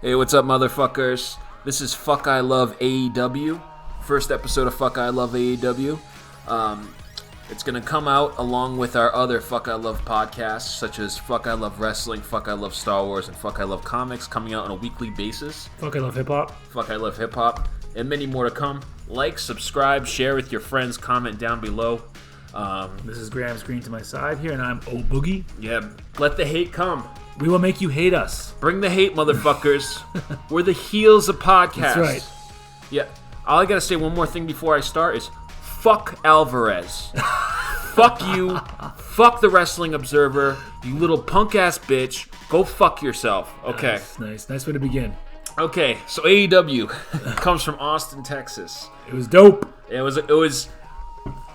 Hey, what's up, motherfuckers? This is Fuck I Love AEW. First episode of Fuck I Love AEW. It's going to come out along with our other Fuck I Love podcasts, such as Fuck I Love Wrestling, Fuck I Love Star Wars, and Fuck I Love Comics, coming out on a weekly basis. Fuck I Love Hip Hop. Fuck I Love Hip Hop, and many more to come. Like, subscribe, share with your friends, comment down below. This is Graham's Green to my side here, and I'm O Boogie. Yeah, let the hate come. We will make you hate us. Bring the hate, motherfuckers. We're the heels of podcasts. That's right. Yeah. All I gotta say one more thing before I start is fuck Alvarez. Fuck you. Fuck the Wrestling Observer. You little punk ass bitch. Go fuck yourself. Okay. Nice way to begin. Okay, so AEW comes from Austin, Texas. It was dope. It was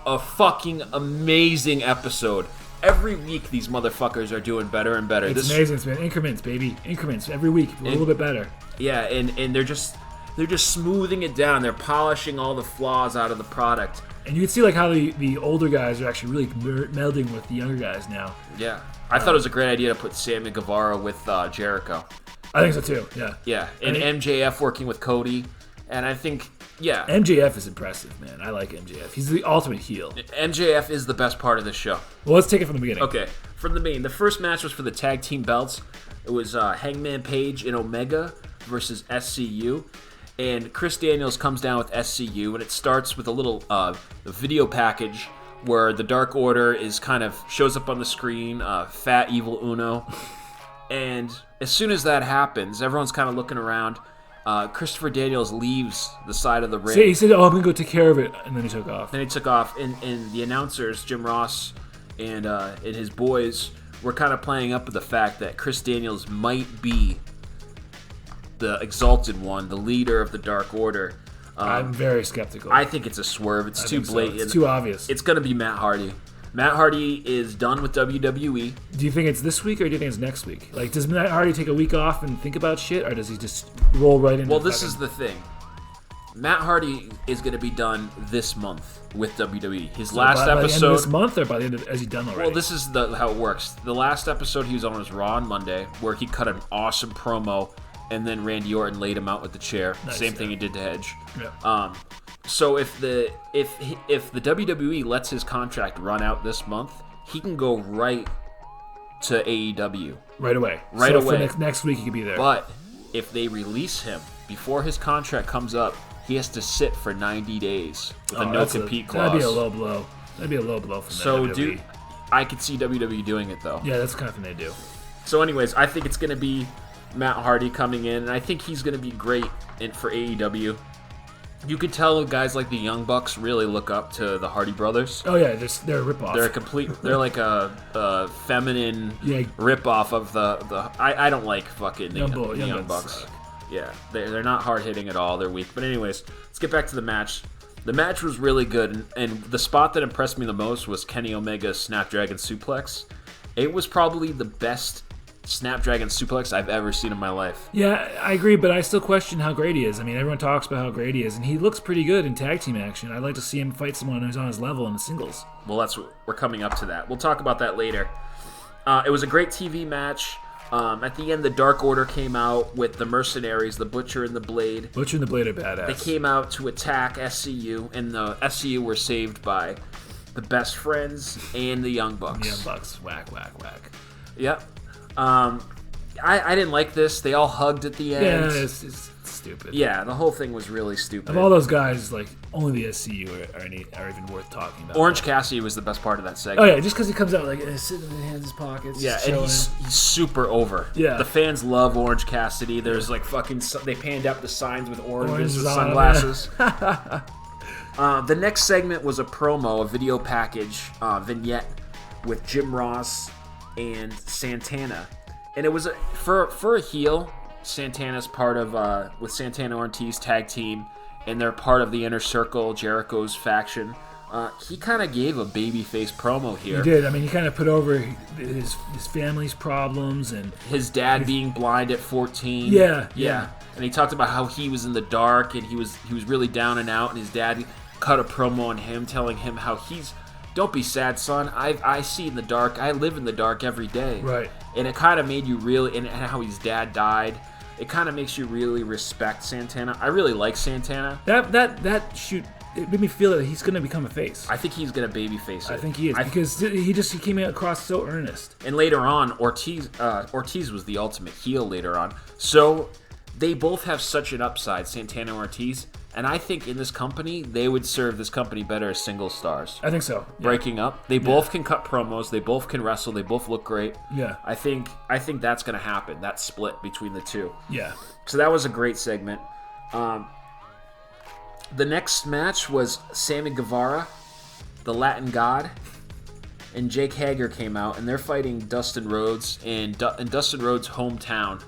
a fucking amazing episode. Every week, these motherfuckers are doing better and better. It's amazing. It's been increments, baby. Increments every week, a little bit better. Yeah, and they're just smoothing it down. They're polishing all the flaws out of the product. And you can see like how the older guys are actually really melding with the younger guys now. Yeah, I thought it was a great idea to put Sammy Guevara with Jericho. I think so too. Yeah. Yeah, and MJF working with Cody, and I think. Yeah. MJF is impressive, man. I like MJF. He's the ultimate heel. MJF is the best part of this show. Well, let's take it from the beginning. Okay, from the beginning. The first match was for the tag team belts. It was Hangman Page and Omega versus SCU. And Chris Daniels comes down with SCU, and it starts with a little video package where the Dark Order shows up on the screen, Fat Evil Uno. And as soon as that happens, everyone's kind of looking around. Christopher Daniels leaves the side of the ring. He said, I'm going to go take care of it, and then he took off. And the announcers, Jim Ross and his boys, were kind of playing up with the fact that Chris Daniels might be the Exalted One, the leader of the Dark Order. I'm very skeptical. I think it's a swerve. It's too blatant. So. It's too obvious. It's going to be Matt Hardy. Matt Hardy is done with WWE. Do you think it's this week or do you think it's next week? Like, does Matt Hardy take a week off and think about shit, or does he just roll right into? Well, this is the thing. Matt Hardy is going to be done this month with WWE. His last episode. By the end of this month, or by the end of, has he done already? Well, this is how it works. The last episode he was on was Raw on Monday, where he cut an awesome promo, and then Randy Orton laid him out with the chair. Nice, Same thing he did to Edge. Yeah. So if the WWE lets his contract run out this month, he can go right to AEW. Right away. Right away. For next week he could be there. But if they release him before his contract comes up, he has to sit for 90 days with a no-compete clause. That'd be a low blow. That'd be a low blow for WWE. I could see WWE doing it, though. Yeah, that's the kind of thing they do. So anyways, I think it's going to be Matt Hardy coming in, and I think he's going to be great for AEW. You could tell guys like the Young Bucks really look up to the Hardy Brothers. Oh yeah, they're a ripoff. They're like a feminine ripoff of the. I don't like fucking Young Bucks. Suck. Yeah, they're not hard hitting at all. They're weak. But anyways, let's get back to the match. The match was really good, and the spot that impressed me the most was Kenny Omega's Snapdragon Suplex. It was probably the best Snapdragon Suplex I've ever seen in my life. Yeah, I agree, but I still question how great he is. I mean, everyone talks about how great he is, and he looks pretty good in tag team action. I'd like to see him fight someone who's on his level in the singles. Well, we're coming up to that. We'll talk about that later. It was a great TV match. At the end, the Dark Order came out with the Mercenaries, the Butcher and the Blade. Butcher and the Blade are badass. They came out to attack SCU, and the SCU were saved by the Best Friends and the Young Bucks. The Young Bucks, whack, whack, whack. Yep. I didn't like this. They all hugged at the end. Yeah, it's stupid. Yeah, the whole thing was really stupid. Of all those guys, like, only the SCU are even worth talking about. Orange Cassidy was the best part of that segment. Oh yeah, just because he comes out like sitting in his hands in his pockets. Yeah, and he's super over. Yeah, the fans love Orange Cassidy. There's like they panned up the signs with oranges and sunglasses. The next segment was a promo, a video package vignette with Jim Ross and Santana, and it was for a heel. Santana's part of with Santana Ortiz tag team, and they're part of the Inner Circle, Jericho's faction. He kind of gave a babyface promo here. He did. I mean, he kind of put over his family's problems and his dad being blind at 14. Yeah. And he talked about how he was in the dark and he was really down and out, and his dad cut a promo on him, telling him how don't be sad, son. I see in the dark. I live in the dark every day. Right. And it kind of made you really, and how his dad died. it kind of makes you really respect Santana. I really like Santana. That shoot, it made me feel that he's going to become a face. I think he's going to babyface it. I think he is, because he came across so earnest. And later on, Ortiz was the ultimate heel later on. So they both have such an upside, Santana and Ortiz. And I think in this company, they would serve this company better as single stars. I think so. Yeah. Breaking up. They both can cut promos. They both can wrestle. They both look great. Yeah. I think that's going to happen, that split between the two. Yeah. So that was a great segment. The next match was Sammy Guevara, the Latin God, and Jake Hager came out, and they're fighting Dustin Rhodes in Dustin Rhodes' hometown.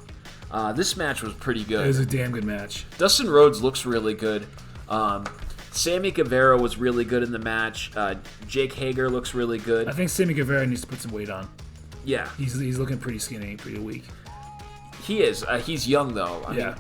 This match was pretty good. It was a damn good match. Dustin Rhodes looks really good. Sammy Guevara was really good in the match. Jake Hager looks really good. I think Sammy Guevara needs to put some weight on. Yeah. He's looking pretty skinny, pretty weak. He is. He's young, though. I mean,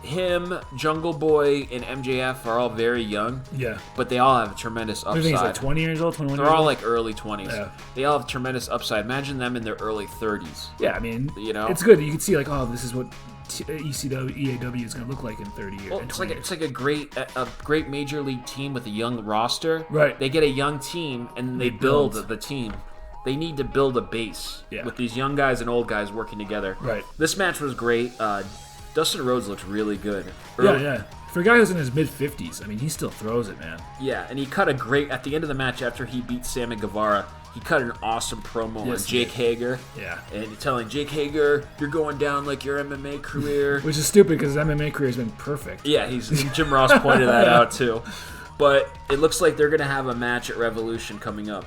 him, Jungle Boy, and MJF are all very young. Yeah. But they all have a tremendous upside. I think he's like 20 years old, 21 They're years old? all like early 20s. Yeah. They all have tremendous upside. Imagine them in their early 30s. Yeah, I mean, you know, it's good. You can see like, oh, this is what EAW is going to look like in 30 years. Well, it's like a great major league team with a young roster. Right. They get a young team and they build the team. They need to build a base with these young guys and old guys working together. Right. This match was great. Dustin Rhodes looks really good. Yeah. For a guy who's in his mid-50s, I mean, he still throws it, man. Yeah, and he cut at the end of the match after he beat Sammy Guevara, he cut an awesome promo on Jake Hager. Yeah. And telling Jake Hager, you're going down like your MMA career. Which is stupid because his MMA career has been perfect. Yeah, Jim Ross pointed that out too. But it looks like they're going to have a match at Revolution coming up.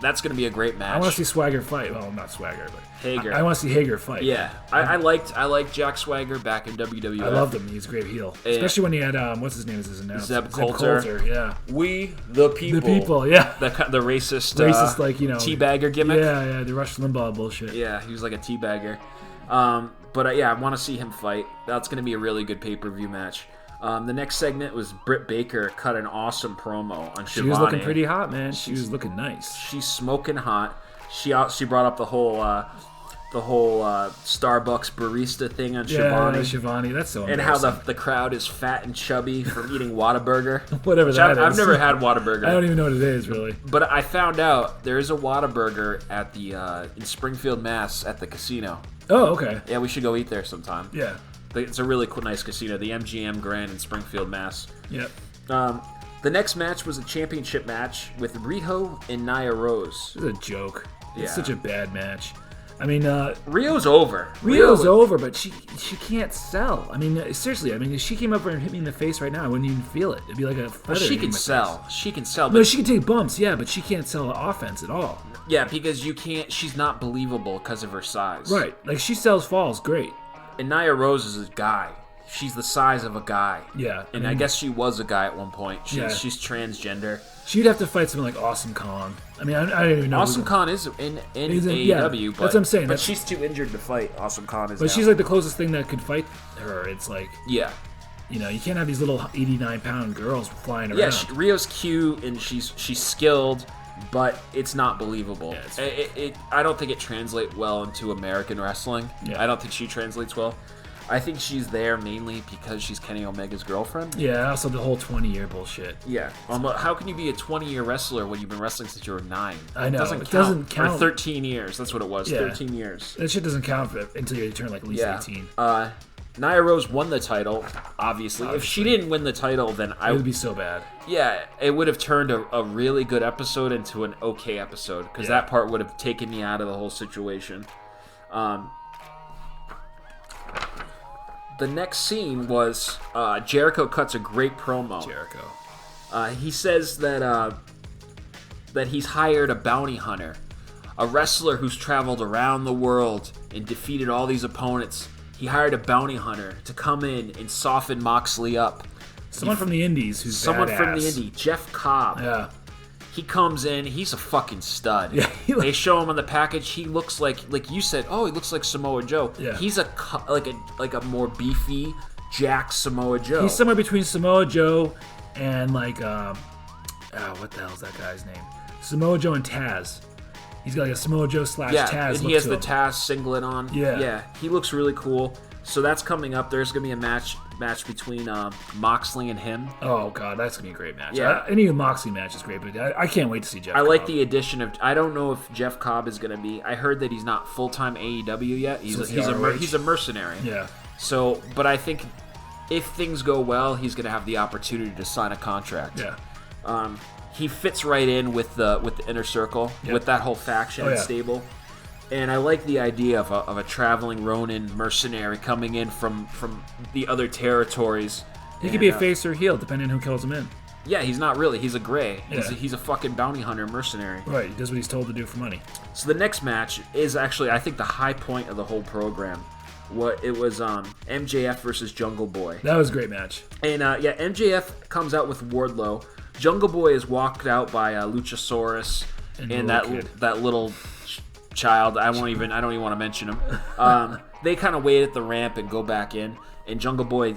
That's going to be a great match. I want to see Swagger fight. Well, not Swagger, but Hager. I want to see Hager fight. Yeah, I liked Jack Swagger back in WWF. I loved him. He's a great heel, especially when he had what's his name as his announcer? Zeb Coulter. Yeah. We the people. The people. Yeah. The racist like teabagger gimmick. Yeah, the Rush Limbaugh bullshit. Yeah, he was like a teabagger. But I want to see him fight. That's going to be a really good pay-per-view match. The next segment was Britt Baker cut an awesome promo on Shivani. She was looking pretty hot, man. She was looking nice. She's smoking hot. She brought up the whole Starbucks barista thing on Shivani. Yeah, Shivani. That's so and how the crowd is fat and chubby from eating Whataburger. Whatever that is. I've never had Whataburger. I don't even know what it is, really. But I found out there is a Whataburger at the in Springfield, Mass. at the casino. Oh, okay. Yeah, we should go eat there sometime. Yeah. It's a really nice casino, the MGM Grand in Springfield, Mass. Yep. The next match was a championship match with Rijo and Nia Rose. It's a joke. It's such a bad match. I mean, Rio's over. Rio's over, but she can't sell. I mean, seriously. I mean, if she came up and hit me in the face right now, I wouldn't even feel it. It'd be like a feather. Well, she can sell. She can sell. No, she can take bumps, yeah, but she can't sell offense at all. Yeah, because you can't. She's not believable because of her size. Right. Like, she sells falls great. And Nia Rose is a guy. She's the size of a guy. Yeah. And I guess she was a guy at one point. She's transgender. She'd have to fight someone like Awesome Kong. I mean, I don't even know. Awesome Kong is in AEW, yeah, but that's what I'm saying. But she's too injured to fight. Awesome Kong is. But she's like the closest thing that could fight her. It's like, yeah, you know, you can't have these little 89-pound girls flying around. Yeah, Rio's cute and she's skilled, but it's not believable. Yeah, I don't think it translates well into American wrestling. Yeah. I don't think she translates well. I think she's there mainly because she's Kenny Omega's girlfriend. Yeah, also the whole 20-year bullshit. Yeah. How can you be a 20-year wrestler when you've been wrestling since you were 9? I know. It doesn't count. Or 13 years. That's what it was. Yeah. 13 years. That shit doesn't count until you turn like at least 18. Nia Rose won the title, obviously. If she didn't win the title, then it would be so bad. Yeah, it would have turned a really good episode into an okay episode because that part would have taken me out of the whole situation. The next scene was Jericho cuts a great promo. Jericho. He says that he's hired a bounty hunter, a wrestler who's traveled around the world and defeated all these opponents. He hired a bounty hunter to come in and soften Moxley up. Someone from the Indies who's someone badass. From the Indie, Jeff Cobb. Yeah. He comes in. He's a fucking stud. Yeah, they show him on the package. He looks like you said. Oh, he looks like Samoa Joe. Yeah. He's like a more beefy Jack Samoa Joe. He's somewhere between Samoa Joe and what the hell's that guy's name? Samoa Joe and Taz. He's got like a Samoa Joe / Yeah, Taz. and he has the Taz singlet on. Yeah. He looks really cool. So that's coming up. There's gonna be a match between Moxley and him. Oh god, that's gonna be a great match. Yeah. Any Moxley match is great, but I can't wait to see Jeff. I Cobb. like the addition of. I don't know if Jeff Cobb is gonna be. I heard that he's not full-time AEW yet. He's a mercenary. Yeah. So, but I think if things go well, he's gonna have the opportunity to sign a contract. Yeah. He fits right in with the Inner Circle, with that whole faction and stable. And I like the idea of a traveling Ronin mercenary coming in from the other territories. He could be a face or a heel, depending on who kills him in. Yeah, he's not really. He's a gray. Yeah. He's a fucking bounty hunter mercenary. Right, he does what he's told to do for money. So the next match is actually, I think, the high point of the whole program. It was MJF versus Jungle Boy. That was a great match. And MJF comes out with Wardlow. Jungle Boy is walked out by Luchasaurus and that little child. I don't even want to mention him. They kind of wait at the ramp and go back in. And Jungle Boy,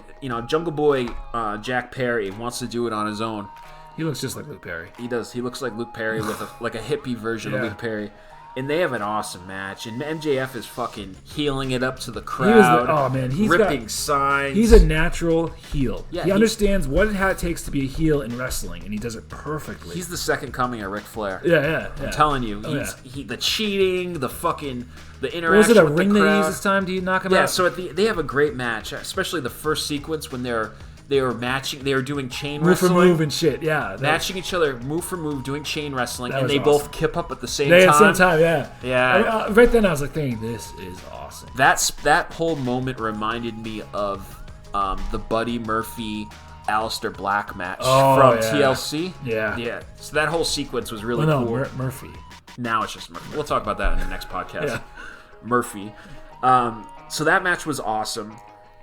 Jack Perry wants to do it on his own. He looks just like Luke Perry. He does. He looks like Luke Perry with a hippie version of Luke Perry. And they have an awesome match. And MJF is fucking healing it up to the crowd. He's ripping signs. He's a natural heel. Yeah, he understands what it takes to be a heel in wrestling, and he does it perfectly. He's the second coming of Ric Flair. Yeah. I'm telling you. The cheating, the interaction Was it a with ring the crowd. they used this time to knock him out? Yeah, so they have a great match, especially the first sequence when they were matching. They were doing chain wrestling. Move for move and shit, yeah. Matching each other, move for move, doing chain wrestling, and they awesome. both kip up at the same At time. the same time, yeah. Yeah. Right then I was like thinking, this is awesome. That whole moment reminded me of the Buddy Murphy, Aleister Black match from TLC. Yeah. So that whole sequence was really cool. Murphy. Now it's just Murphy. We'll talk about that in the next podcast. Yeah. Murphy. So that match was awesome.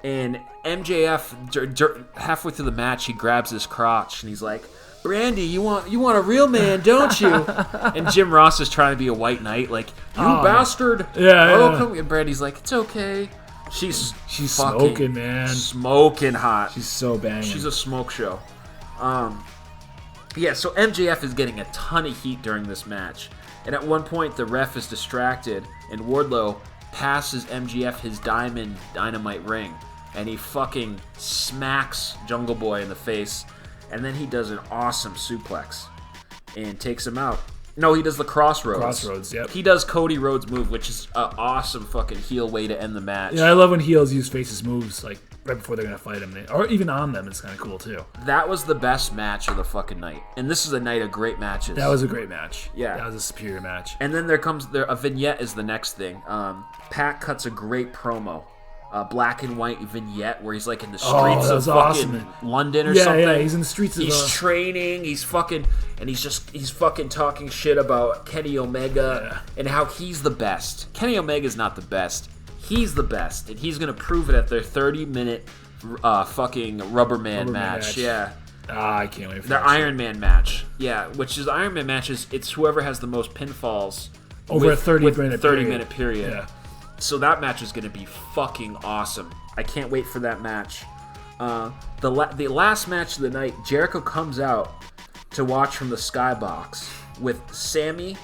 And MJF, halfway through the match, he grabs his crotch and he's like, "Brandy, you want a real man, don't you?" And Jim Ross is trying to be a white knight, like, "You bastard!" Yeah. And Brandy's like, "It's okay." She's smoking, man. Smoking hot. She's so banging. She's a smoke show. So MJF is getting a ton of heat during this match, and at one point the ref is distracted, and Wardlow passes MJF his dynamite ring. And he fucking smacks Jungle Boy in the face. And then he does an awesome suplex. And takes him out. No, he does the Crossroads. Crossroads, yep. He does Cody Rhodes' move, which is an awesome fucking heel way to end the match. Yeah, I love when heels use faces' moves, like, right before they're going to fight him. Or even on them, it's kind of cool, too. That was the best match of the fucking night. And this is a night of great matches. That was a great match. Yeah. That was a superior match. And then a vignette is the next thing. Pat cuts a great promo. Black and white vignette where he's like in the streets of fucking London or something. Yeah, he's in the streets of He's training, he's fucking talking shit about Kenny Omega and how he's the best. Kenny Omega's not the best. He's the best, and he's gonna prove it at their 30-minute fucking Rubber Man match. Yeah. I can't wait for their that. Iron Man match. Yeah, which is Iron Man matches. It's whoever has the most pinfalls over a 30-minute period. Yeah. So that match is going to be fucking awesome. I can't wait for that match. The last match of the night, Jericho comes out to watch from the skybox with Sammy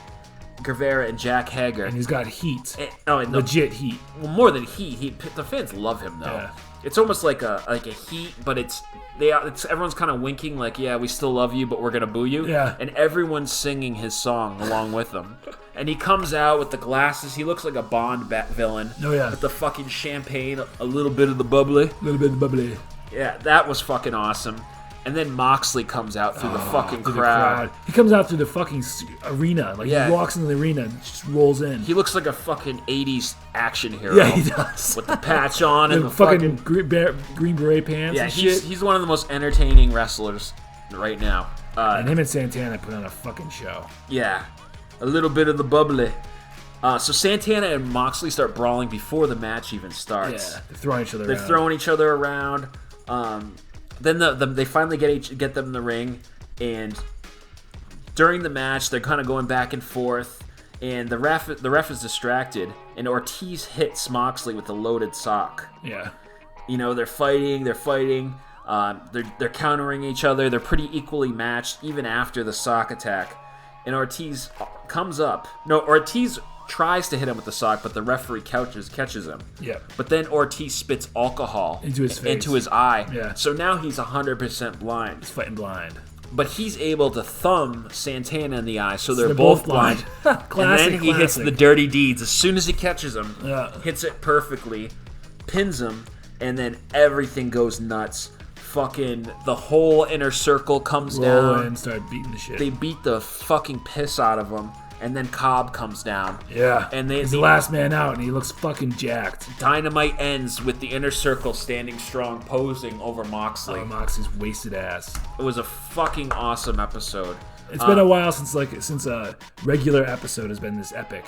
Guevara and Jack Hager. And he's got heat. And legit heat. Well, more than heat. The fans love him, though. Yeah. It's almost like a heat, but it's everyone's kind of winking like, yeah, we still love you, but we're going to boo you. Yeah. And everyone's singing his song along with him. And he comes out with the glasses. He looks like a Bond villain. Oh, yeah. With the fucking champagne, a little bit of the bubbly. A little bit of the bubbly. Yeah, that was fucking awesome. And then Moxley comes out through the fucking crowd. He comes out through the fucking arena. Like, he walks into the arena and just rolls in. He looks like a fucking 80s action hero. Yeah, he does. With the patch on and the fucking green beret pants and shit. He's one of the most entertaining wrestlers right now. And him and Santana put on a fucking show. Yeah. A little bit of the bubbly. So Santana and Moxley start brawling before the match even starts. Yeah, they're throwing each other around. They're throwing each other around. Then they finally get them in the ring, and during the match, they're kind of going back and forth, and the ref is distracted, and Ortiz hits Moxley with a loaded sock. Yeah. They're fighting. They're countering each other. They're pretty equally matched, even after the sock attack. and Ortiz comes up. No, Ortiz tries to hit him with the sock, but the referee catches him. Yeah. But then Ortiz spits alcohol into his face, into his eye. Yeah. So now he's 100% blind. He's fighting blind. But he's able to thumb Santana in the eye, so they're both blind. And then he hits the dirty deeds. As soon as he catches him, hits it perfectly, pins him, and then everything goes nuts. Fucking the whole inner circle comes down. And start beating the shit. They beat the fucking piss out of him. And then Cobb comes down. Yeah. And he's the last man out, and he looks fucking jacked. Dynamite ends with the inner circle standing strong, posing over Moxley. Oh, Moxley's wasted ass. It was a fucking awesome episode. It's been a while since a regular episode has been this epic.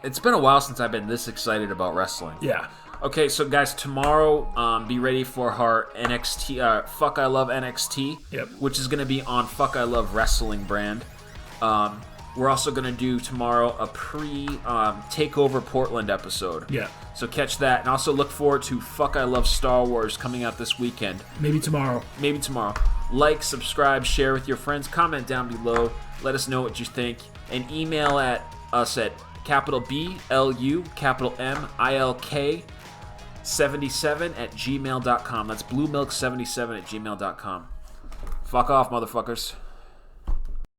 It's been a while since I've been this excited about wrestling. Yeah. Okay, so guys, tomorrow, be ready for our NXT, Fuck I Love NXT, yep. which is going to be on Fuck I Love Wrestling brand. We're also going to do tomorrow a pre-Takeover Portland episode. Yeah. So catch that. And also look forward to Fuck I Love Star Wars coming out this weekend. Maybe tomorrow. Like, subscribe, share with your friends. Comment down below. Let us know what you think. And email at us at BLU, MILK77 @gmail.com. That's bluemilk77 @gmail.com. Fuck off, motherfuckers.